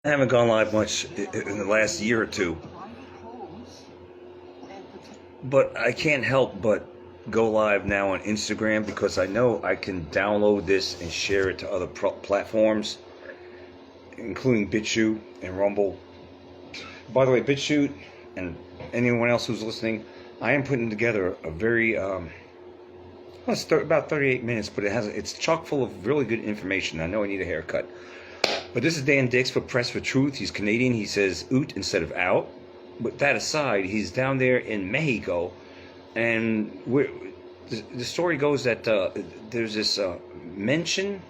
I haven't gone live much in the last year or two, but I can't help but go live now on Instagram because I know I can download this and share it to other platforms, including BitChute and Rumble. By the way, BitChute and anyone else who's listening, I am putting together a very it's about 38 minutes, but it's chock full of really good information. I know I need a haircut. But this is Dan Dix for Press for Truth. He's Canadian. He says oot instead of out. But that aside, he's down there in Mexico, and the story goes that there's this mention,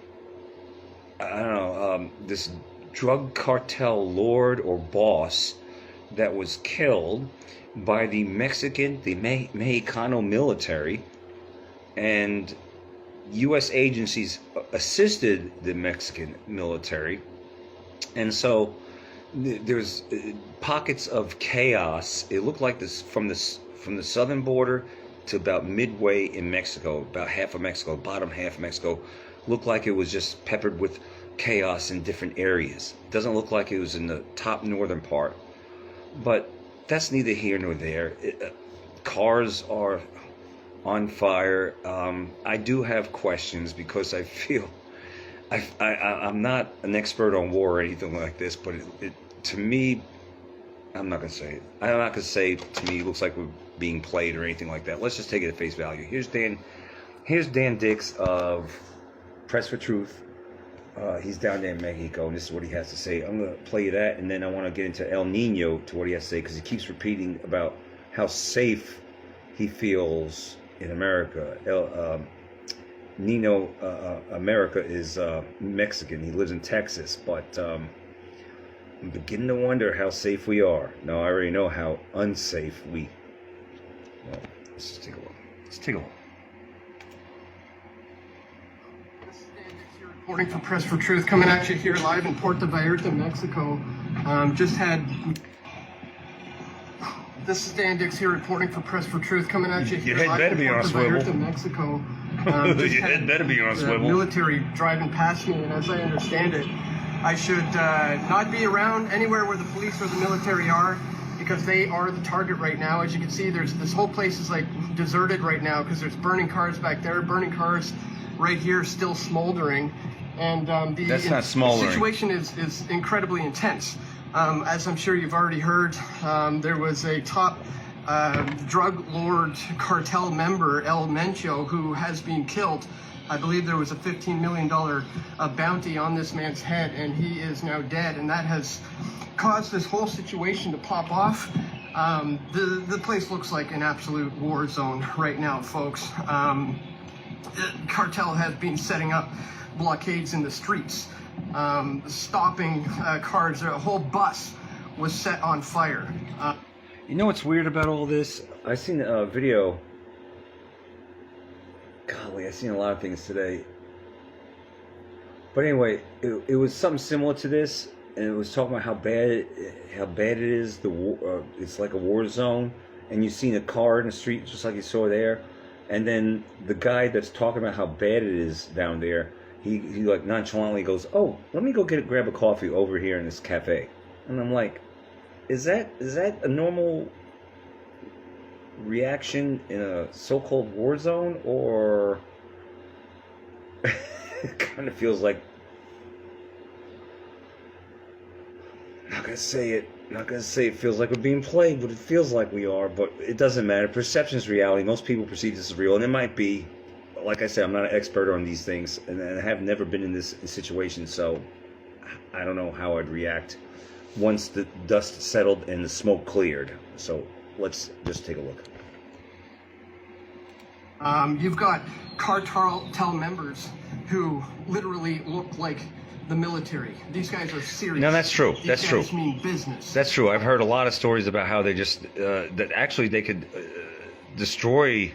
I don't know, this drug cartel lord or boss that was killed by the Mexicano military, and U.S. agencies assisted the Mexican military, and so there's pockets of chaos. It looked like this from the southern border to about midway in Mexico, about half of Mexico, bottom half of Mexico, looked like it was just peppered with chaos in different areas. It doesn't look like it was in the top northern part, but that's neither here nor there. Cars are on fire. I do have questions because I feel I'm not an expert on war or anything like this, but to me, I'm not gonna say it. I'm not gonna say to me it looks like we're being played or anything like that. Let's just take it at face value. Here's Dan Dix of Press for Truth. He's down there in Mexico, and this is what he has to say. I'm gonna play you that, and then I want to get into El Nino to what he has to say, because he keeps repeating about how safe he feels in America. Nino America is Mexican. He lives in Texas, but I'm beginning to wonder how safe we are. Now, I already know how unsafe we. Well, let's just take a look. Let's take a look. This is Dan Dix here reporting for Press for Truth, coming at you here live in Puerto Vallarta, Mexico. This is Dan Dix here reporting for Press for Truth, coming at you here live in Puerto Vallarta, Mexico. Your head better be on a swivel. Military driving past me, and as I understand it, I should not be around anywhere where the police or the military are, because they are the target right now. As you can see, this whole place is like deserted right now because there's burning cars back there, burning cars right here, still smoldering, and the situation is incredibly intense. As I'm sure you've already heard, there was a top drug lord cartel member, El Mencho, who has been killed. I believe there was a $15 million bounty on this man's head, and he is now dead, and that has caused this whole situation to pop off. The place looks like an absolute war zone right now, folks. Cartel has been setting up blockades in the streets, stopping cars. A whole bus was set on fire. You know what's weird about all this? I seen a video. Golly, I seen a lot of things today. But anyway, it was something similar to this, and it was talking about how bad it is. The war, it's like a war zone, and you seen a car in the street just like you saw there, and then the guy that's talking about how bad it is down there, he like nonchalantly goes, "Oh, let me go grab a coffee over here in this cafe," and I'm like, Is that a normal reaction in a so-called war zone, or it kind of feels like, not gonna say it feels like we're being played, but it feels like we are. But it doesn't matter. Perception is reality. Most people perceive this as real, and it might be. Like I said, I'm not an expert on these things, and I have never been in this situation, so I don't know how I'd react once the dust settled and the smoke cleared. So let's just take a look. You've got cartel members who literally look like the military. These guys are serious. No, that's true. That's true. These guys mean business. That's true. I've heard a lot of stories about how they just that actually they could destroy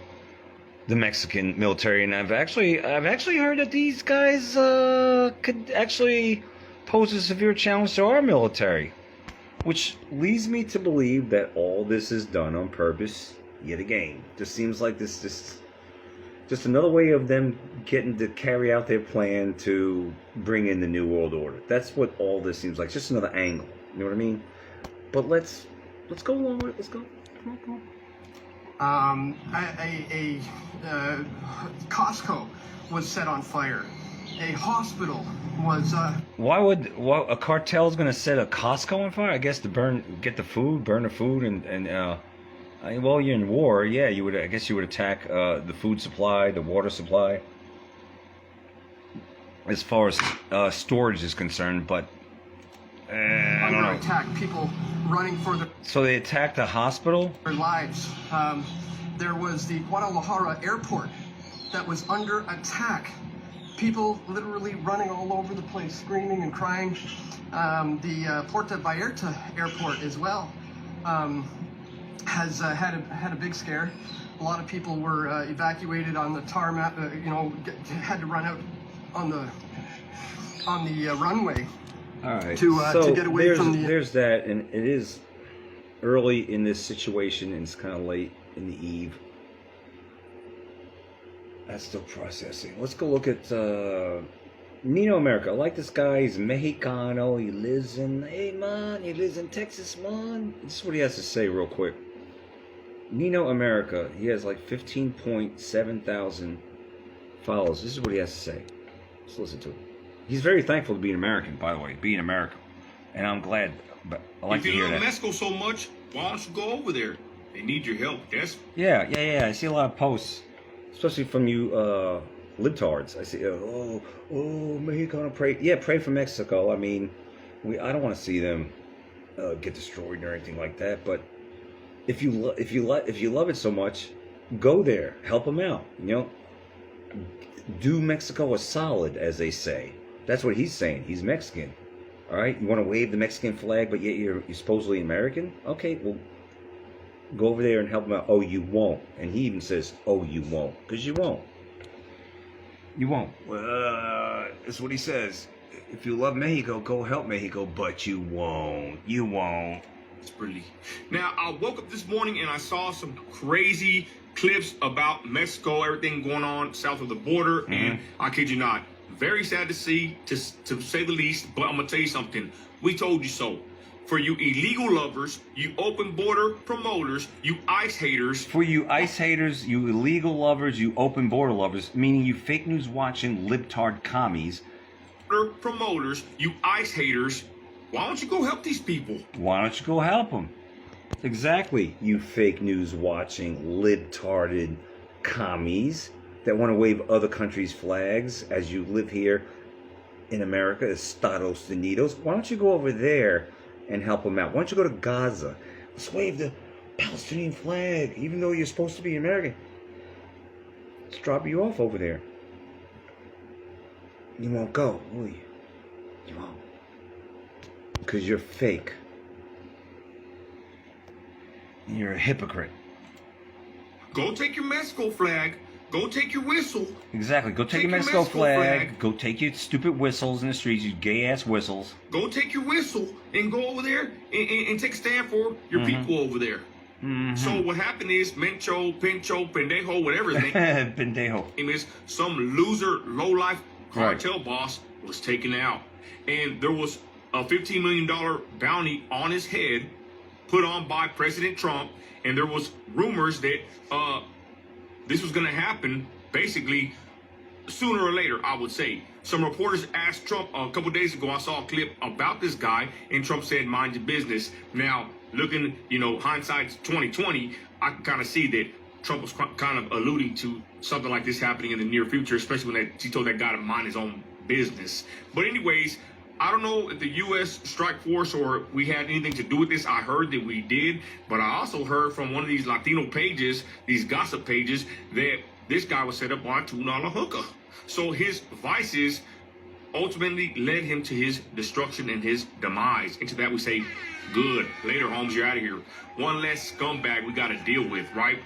the Mexican military, and I've actually heard that these guys could actually pose a severe challenge to our military, which leads me to believe that all this is done on purpose yet again. Just seems like this Just another way of them getting to carry out their plan to bring in the New World Order. That's what all this seems like. Just another angle. You know what I mean? But let's go along with it. Let's go. Come on. Costco was set on fire. A hospital was. Why would a cartel is going to set a Costco on fire? I guess to burn the food, and well, you're in war. Yeah, you would. I guess you would attack the food supply, the water supply, as far as storage is concerned. But I don't know. Attack people running for their. So they attacked the hospital. Their lives. There was the Guadalajara airport that was under attack. People literally running all over the place, screaming and crying. The Puerto Vallarta airport as well has had a big scare. A lot of people were evacuated on the tarmac. Had to run out on the runway. All right. To get away from the. There's that, and it is early in this situation, and it's kind of late in the eve. That's still processing. Let's go look at Nino America. I like this guy. He's Mexicano. He lives in Texas, man. This is what he has to say real quick. Nino America. He has like 15.7 thousand followers. This is what he has to say. Let's listen to it. He's very thankful to be an American, by the way, being American. And I'm glad. But I like to hear that. If you love Mexico so much, why don't you go over there? They need your help, yes? Yeah. I see a lot of posts. Especially from you libtards. I see, Mexicano, pray. Yeah, pray for Mexico. I mean, I don't want to see them get destroyed or anything like that. But if you love it so much, go there, help them out. You know, do Mexico a solid, as they say. That's what he's saying. He's Mexican. All right, you want to wave the Mexican flag, but yet you're supposedly American. Okay, well. Go over there and help him out. Oh, you won't. And he even says, oh, you won't. Because you won't. You won't. That's what he says. If you love Mexico, go help Mexico, but you won't. You won't. It's pretty. Now, I woke up this morning and I saw some crazy clips about Mexico, everything going on south of the border. Mm-hmm. And I kid you not, very sad to see, to say the least. But I'm going to tell you something. We told you so. For you illegal lovers, you open border promoters, you ICE haters. For you ICE haters, you illegal lovers, you open border lovers, meaning you fake news watching libtard commies. Promoters, you ICE haters, why don't you go help these people? Why don't you go help them? Exactly, you fake news watching libtarded commies that want to wave other countries' flags as you live here in America, Estados Unidos. Why don't you go over there and help them out? Why don't you go to Gaza? Let's wave the Palestinian flag, even though you're supposed to be American. Let's drop you off over there. You won't go, will you? You won't. Because you're fake. And you're a hypocrite. Go take your Mexico flag. Go take your whistle. Exactly. Go take your Mexico flag. Go take your stupid whistles in the streets, you gay-ass whistles. Go take your whistle and go over there and take a stand for your people over there. Mm-hmm. So what happened is Mencho, Pincho, Pendejo, whatever his name Pendejo. is, some loser, low-life cartel boss was taken out. And there was a $15 million bounty on his head put on by President Trump. And there was rumors that this was going to happen basically sooner or later, I would say. Some reporters asked Trump a couple days ago, I saw a clip about this guy, and Trump said, mind your business. Now, looking, hindsight's 2020, I can kind of see that Trump was kind of alluding to something like this happening in the near future, especially when he told that guy to mind his own business. But anyways, I don't know if the U.S. strike force or we had anything to do with this. I heard that we did, but I also heard from one of these Latino pages, these gossip pages, that this guy was set up on a $2 hooker. So his vices ultimately led him to his destruction and his demise. And to that we say, good. Later, Holmes, you're out of here. One less scumbag we got to deal with, right?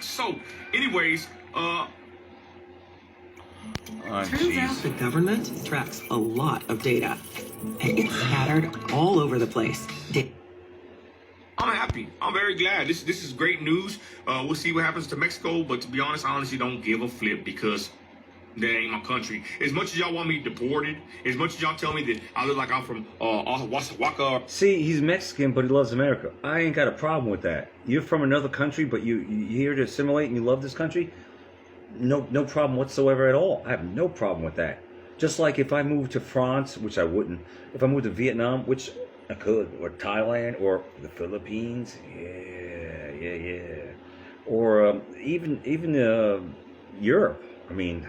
So, anyways, Turns out the government tracks a lot of data, and it's scattered all over the place. I'm happy. I'm very glad. This is great news. We'll see what happens to Mexico, but to be honest, I honestly don't give a flip because that ain't my country. As much as y'all want me deported, as much as y'all tell me that I look like I'm from Waka. See, he's Mexican, but he loves America. I ain't got a problem with that. You're from another country, but you're here to assimilate and you love this country. No problem whatsoever at all. I have no problem with that. Just like if I moved to France, which I wouldn't. If I moved to Vietnam, which I could, or Thailand, or the Philippines, yeah. Or even Europe. I mean,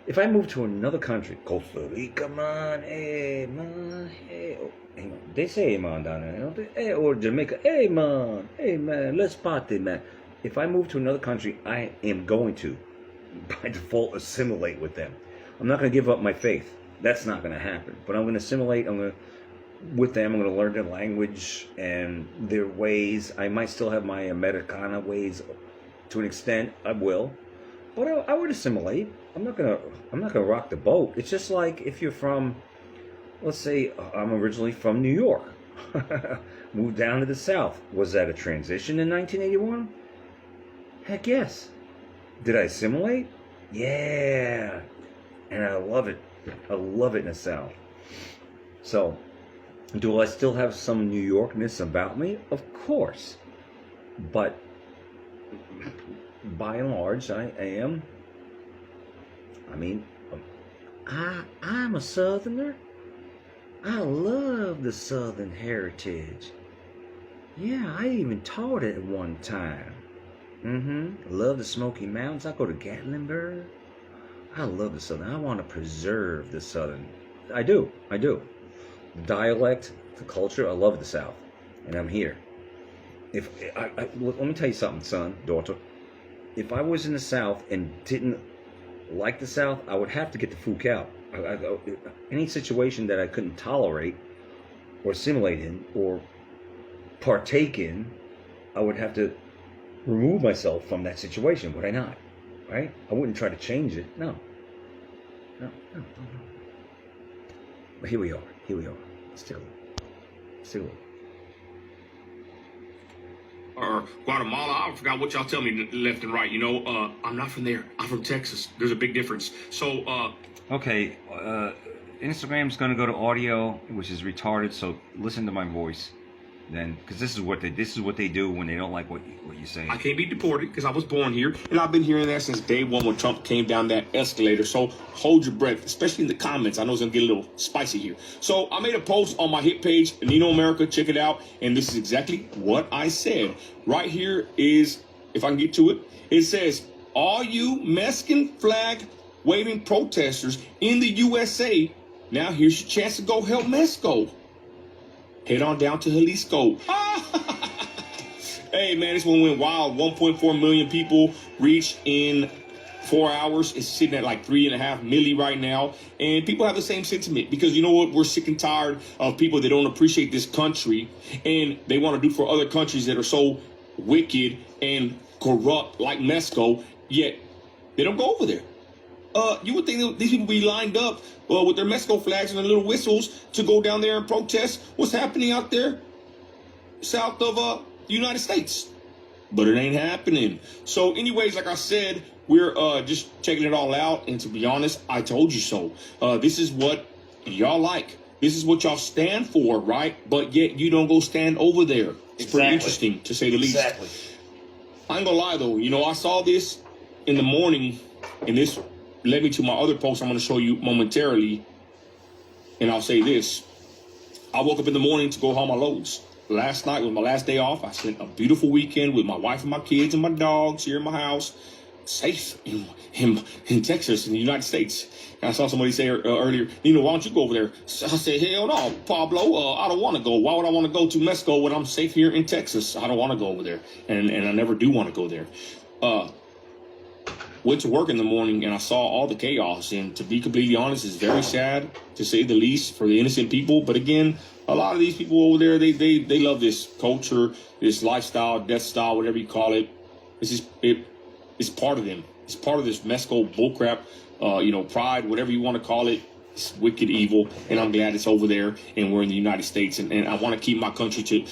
if I move to another country, Costa Rica, man, hey, man, hey. Oh, hang on. They say hey, man, down there, don't they? Hey, or Jamaica, hey, man, let's party, man. If I move to another country, I am going to, by default, assimilate with them. I'm not going to give up my faith. That's not going to happen. But I'm going to assimilate. With them. I'm going to learn their language and their ways. I might still have my Americana ways to an extent. I will. But I would assimilate. I'm not gonna rock the boat. It's just like if you're from, let's say I'm originally from New York, moved down to the South. Was that a transition in 1981? Heck yes. Did I assimilate? Yeah, and I love it. I love it in the South. So, do I still have some New Yorkness about me? Of course, but by and large, I am. I mean, I'm a Southerner. I love the Southern heritage. Yeah, I even taught it at one time. Love the Smoky Mountains. I go to Gatlinburg. I love the Southern. I want to preserve the Southern. I do. The dialect, the culture. I love the South, and I'm here. Let me tell you something, son, daughter. If I was in the South and didn't like the South, I would have to get the fook out. Any situation that I couldn't tolerate or assimilate in or partake in, I would have to remove myself from that situation, would I not? Right? I wouldn't try to change it. No. But here we are. Still. Or Guatemala, I forgot what y'all tell me left and right. You know, I'm not from there. I'm from Texas. There's a big difference. So, okay, Instagram's gonna go to audio, which is retarded. So listen to my voice, then, because this is what they do when they don't like what you say. I can't be deported because I was born here, and I've been hearing that since day one when Trump came down that escalator. So hold your breath, especially in the comments. I know it's gonna get a little spicy here. So I made a post on my hit page, Nino America. Check it out, and this is exactly what I said. Right here is, if I can get to it, it says, all you Mexican flag waving protesters in the USA, now here's your chance to go help Mexico. Head on down to Jalisco. Hey, man, this one went wild. 1.4 million people reached in 4 hours. It's sitting at like 3.5 million right now. And people have the same sentiment because you know what? We're sick and tired of people that don't appreciate this country and they want to do for other countries that are so wicked and corrupt like Mexico, yet they don't go over there. You would think that these people be lined up with their Mexico flags and their little whistles to go down there and protest what's happening out there south of the United States. But it ain't happening. So anyways, like I said, we're just checking it all out. And to be honest, I told you so. This is what y'all like. This is what y'all stand for, right? But yet you don't go stand over there. It's pretty interesting, to say the least. Exactly. I ain't gonna lie, though. You know, I saw this in the morning, and this led me to my other post I'm going to show you momentarily. And I'll say this. I woke up in the morning to go haul my loads. Last night was my last day off. I spent a beautiful weekend with my wife and my kids and my dogs here in my house, safe in Texas, in the United States. And I saw somebody say earlier, Nino, why don't you go over there? So I said, hell no, Pablo, I don't want to go. Why would I want to go to Mexico when I'm safe here in Texas? I don't want to go over there. And I never do want to go there. Went to work in the morning and I saw all the chaos. And to be completely honest, it's very sad, to say the least, for the innocent people. But again, a lot of these people over there, they love this culture, this lifestyle, death style, whatever you call it. It's part of them. It's part of this Mexico bullcrap, pride, whatever you want to call it. It's wicked evil, and I'm glad it's over there, and we're in the United States, and I want to keep my country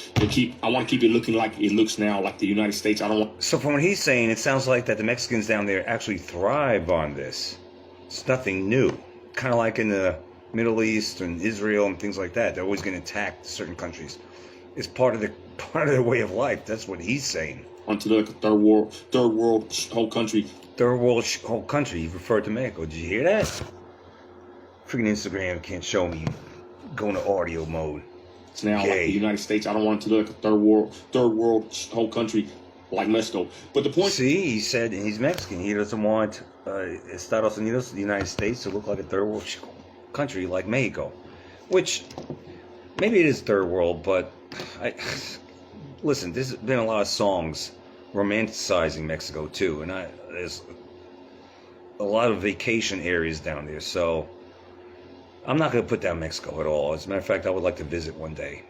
I want to keep it looking like it looks now, like the United States. I don't want. So from what he's saying, it sounds like that the Mexicans down there actually thrive on this. It's nothing new. Kind of like in the Middle East and Israel and things like that. They're always going to attack certain countries. It's part of their way of life. That's what he's saying. Onto the third world whole country. Third world whole country. He referred to Mexico. Did you hear that? Freaking Instagram can't show me. Go into audio mode. It's now like the United States. I don't want it to look like a third world whole country like Mexico. But the point. See, he said he's Mexican. He doesn't want Estados Unidos, the United States, to look like a third world country like Mexico. Which, maybe it is third world, but listen, there's been a lot of songs romanticizing Mexico too, and there's a lot of vacation areas down there, so I'm not going to put down Mexico at all. As a matter of fact, I would like to visit one day.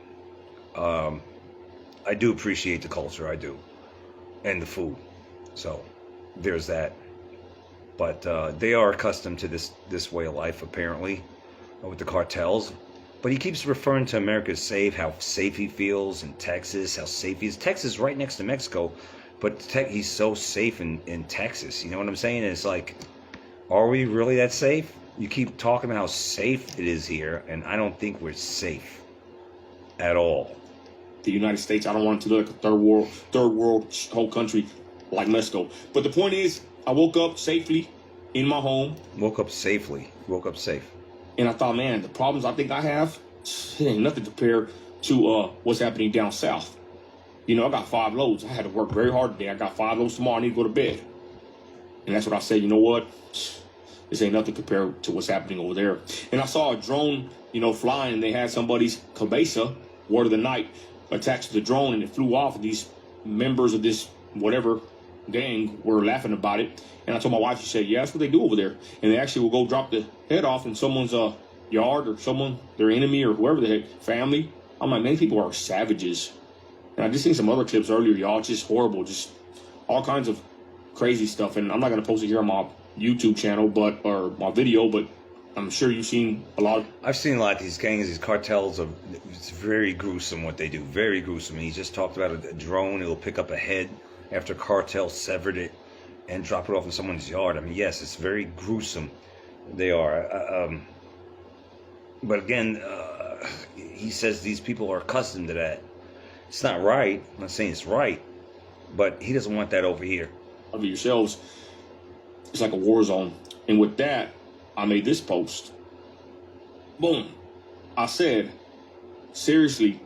I do appreciate the culture, I do, and the food, so there's that. But they are accustomed to this way of life, apparently, with the cartels. But he keeps referring to America as safe, how safe he feels in Texas, how safe he is. Texas is right next to Mexico, but he's so safe in Texas. You know what I'm saying? And it's like, are we really that safe? You keep talking about how safe it is here, and I don't think we're safe at all. The United States, I don't want it to look like a third world whole country like Mexico. But the point is, I woke up safely in my home. Woke up safely. Woke up safe. And I thought, man, the problems I think I have, it ain't nothing compared to what's happening down south. You know, I got 5 loads. I had to work very hard today. I got 5 loads tomorrow. I need to go to bed. And that's what I said, you know what? This ain't nothing compared to what's happening over there. And I saw a drone, flying, and they had somebody's cabeza, word of the night, attached to the drone, and it flew off. And these members of this whatever gang were laughing about it. And I told my wife, she said, yeah, that's what they do over there. And they actually will go drop the head off in someone's yard or their enemy or whoever the heck, family. I'm like, many people are savages. And I just seen some other clips earlier, y'all. It's just horrible. Just all kinds of crazy stuff. And I'm not going to post it here on my YouTube channel, or my video, but I'm sure you've seen a lot. I've seen a lot of these gangs, these cartels. It's very gruesome what they do. Very gruesome. And he just talked about a drone. It'll pick up a head after cartel severed it and drop it off in someone's yard. I mean, yes, it's very gruesome. They are. But again, he says these people are accustomed to that. It's not right. I'm not saying it's right, but he doesn't want that over here. Of yourselves, it's like a war zone. And with that, I made this post. Boom. I said, seriously,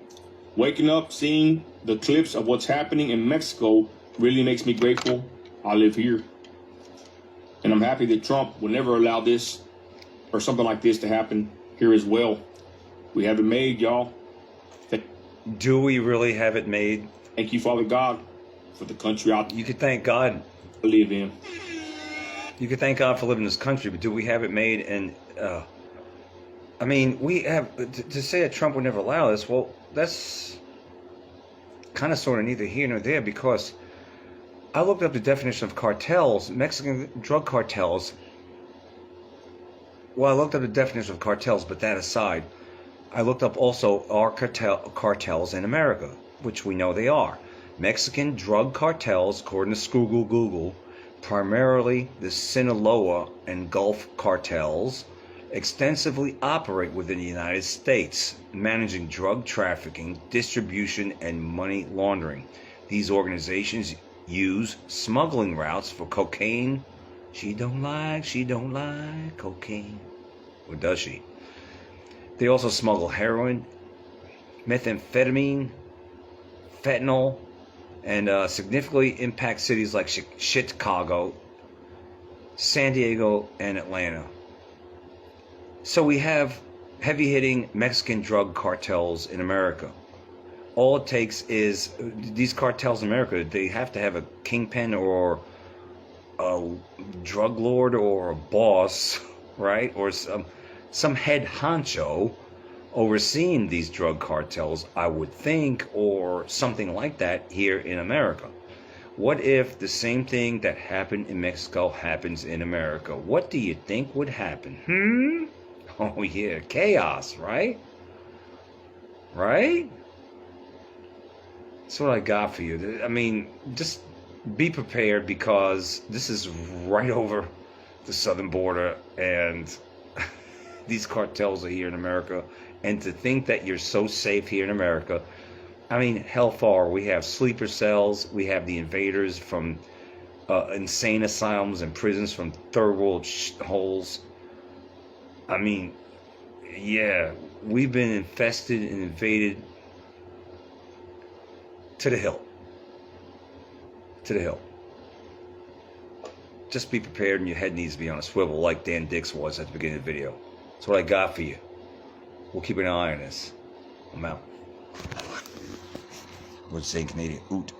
waking up, seeing the clips of what's happening in Mexico really makes me grateful I live here. And I'm happy that Trump will never allow this or something like this to happen here as well. We have it made, y'all. Do we really have it made? Thank you, Father God, for the country You could thank God. live in. You could thank God for living in this country, but do we have it made? And I mean, we have to say that Trump would never allow this. Well, that's kind of sort of neither here nor there, because I looked up the definition of cartels, Mexican drug cartels. Well, I looked up the definition of cartels, but that aside, I looked up also our cartels in America, which we know they are. Mexican drug cartels, according to Google, primarily the Sinaloa and Gulf cartels, extensively operate within the United States, managing drug trafficking, distribution, and money laundering. These organizations use smuggling routes for cocaine. She don't like cocaine. Or does she? They also smuggle heroin, methamphetamine, fentanyl, and significantly impact cities like Chicago, San Diego, and Atlanta. So we have heavy-hitting Mexican drug cartels in America. All it takes is, these cartels in America, they have to have a kingpin or a drug lord or a boss, right? Or some head honcho overseeing these drug cartels, I would think, or something like that here in America. What if the same thing that happened in Mexico happens in America? What do you think would happen? Oh yeah, chaos, right? Right? That's what I got for you. I mean, just be prepared because this is right over the southern border and these cartels are here in America. And to think that you're so safe here in America, I mean, hell far. We have sleeper cells. We have the invaders from insane asylums and prisons from third world holes. I mean, yeah, we've been infested and invaded to the hill. To the hill. Just be prepared and your head needs to be on a swivel like Dan Dix was at the beginning of the video. That's what I got for you. We'll keep an eye on this. I'm out. What's saying Canadian? Oot.